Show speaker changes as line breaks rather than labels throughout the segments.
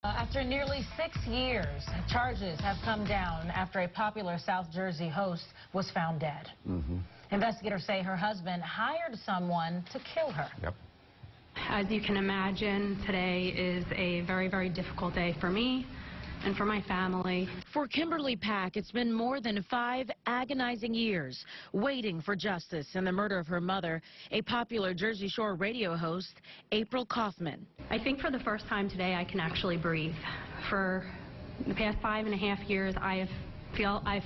After nearly 6 years, charges have come down after a popular South Jersey host was found dead. Investigators say her husband hired someone to kill her.
As you can imagine, today is a very, very difficult day for me and for my family.
For Kimberly Pack, it's been more than 5 agonizing years waiting for justice in the murder of her mother, a popular Jersey Shore radio host, April Kauffman.
I think for the first time today I can actually breathe. For the past 5.5 years, I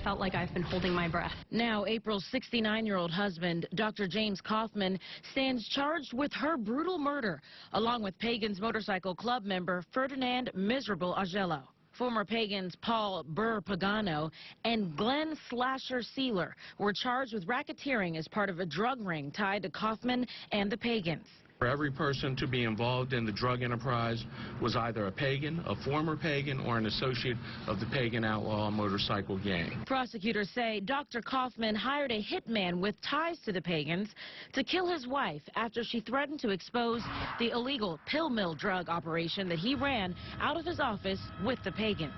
felt like I've been holding my breath.
Now, April's 69-year-old husband, Dr. James Kauffman, stands charged with her brutal murder, along with Pagan's Motorcycle Club member Ferdinand Miserable Augello. Former Pagans Paul Burr Pagano and Glenn Slasher Sealer were charged with racketeering as part of a drug ring tied to Kauffman and the Pagans.
For every person to be involved in the drug enterprise was either a pagan, a former pagan, or an associate of the Pagan Outlaw Motorcycle Gang.
Prosecutors say Dr. Kauffman hired a hitman with ties to the Pagans to kill his wife after she threatened to expose the illegal pill mill drug operation that he ran out of his office with the Pagans.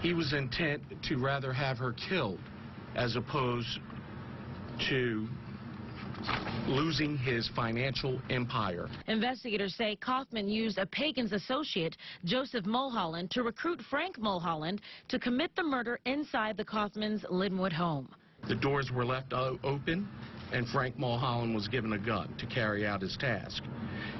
He was intent to rather have her killed as opposed to losing his financial empire.
Investigators say Kauffman used a Pagans associate, Joseph Mulholland, to recruit Frank Mulholland to commit the murder inside the Kauffman's Linwood home.
The doors were left open, and Frank Mulholland was given a gun to carry out his task.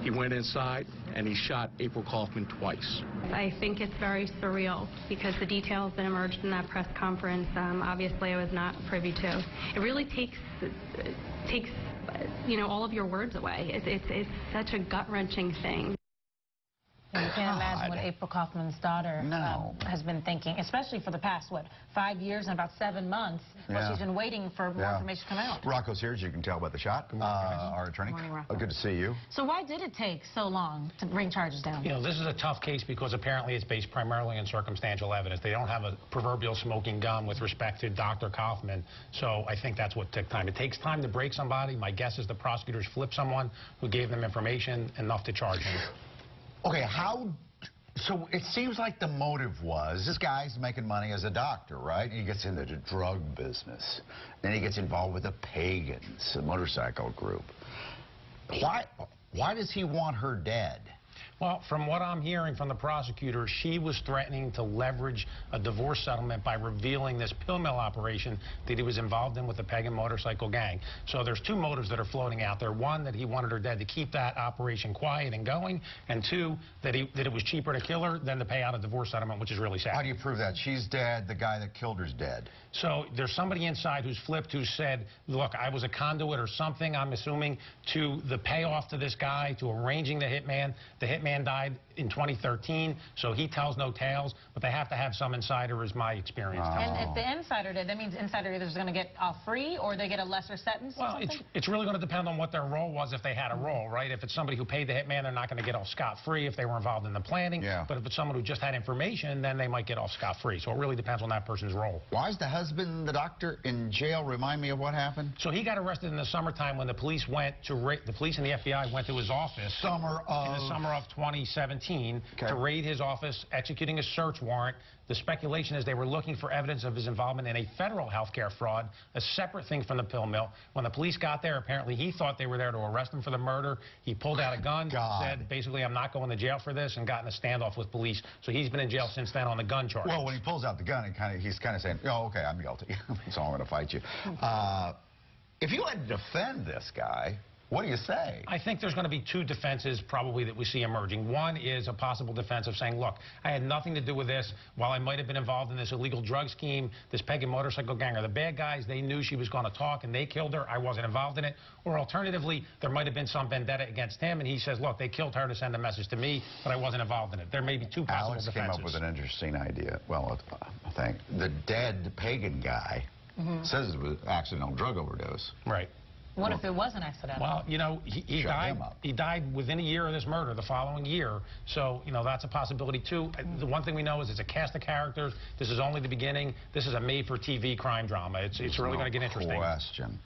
He went inside and he shot April Kauffman twice.
I think it's very surreal because the details that emerged in that press conference, obviously I was not privy to. It really takes all of your words away. It's such a gut-wrenching thing.
You can't imagine what April Kauffman's daughter has been thinking, especially for the past, 5 years and about 7 months, while she's been waiting for more information to come out.
Rocco's here, as you can tell by the shot. Our attorney.
Good morning, Rocco.
Good to see you.
So why did it take so long to bring charges down?
You know, this is a tough case because apparently it's based primarily on circumstantial evidence. They don't have a proverbial smoking gun with respect to Dr. Kauffman, so I think that's what took time. It takes time to break somebody. My guess is the prosecutors flipped someone who gave them information enough to charge him.
Okay, so it seems like the motive was, this guy's making money as a doctor, right? He gets into the drug business. Then he gets involved with the Pagans, a motorcycle group. Why does he want her dead?
Well, from what I'm hearing from the prosecutor, she was threatening to leverage a divorce settlement by revealing this pill mill operation that he was involved in with the Pagan Motorcycle Gang. So there's 2 motives that are floating out there. 1, that he wanted her dead to keep that operation quiet and going, and 2, that it was cheaper to kill her than to pay out a divorce settlement, which is really sad.
How do you prove that? She's dead, the guy that killed her's dead.
So there's somebody inside who's flipped, who said, look, I was a conduit or something, I'm assuming, to the payoff to this guy, to arranging the hitman. The hitman died in 2013, so he tells no tales, but they have to have some insider, is my experience.
And if the insider did, that means insider either is going to get off free or they get a lesser sentence?
Well, it's really going to depend on what their role was, if they had a role, right? If it's somebody who paid the hitman, they're not going to get off scot-free if they were involved in the planning. But if it's someone who just had information, then they might get off scot-free. So it really depends on that person's role.
Why is the husband, the doctor, in jail? Remind me of what happened.
So he got arrested in the summertime when the police went to the police and the FBI went to his office. In the summer of 2017 to raid his office, executing a search warrant. The speculation is they were looking for evidence of his involvement in a federal healthcare fraud, a separate thing from the pill mill. When the police got there, apparently he thought they were there to arrest him for the murder. He pulled out a gun, said, basically, I'm not going to jail for this, and got in a standoff with police. So he's been in jail since then on the gun charge.
Well, when he pulls out the gun, he's kind of saying, oh, okay, I'm guilty, so I'm going to fight you. If you had to defend this guy, what do you say? I
think there's going to be 2 defenses probably that we see emerging. One is a possible defense of saying, look, I had nothing to do with this. While I might have been involved in this illegal drug scheme, this Pagan Motorcycle Gang are the bad guys. They knew she was going to talk and they killed her. I wasn't involved in it. Or alternatively, there might have been some vendetta against him and he says, look, they killed her to send a message to me, but I wasn't involved in it. There may be 2 possible defenses.
Alex came up with an interesting idea. Well, I think the dead Pagan guy says it was an accidental drug overdose.
Right.
What if it was an accident?
Well, you know, he died within a year of this murder, the following year. So, you know, that's a possibility, too. The one thing we know is it's a cast of characters. This is only the beginning. This is a made-for-TV crime drama. It's really going to get interesting.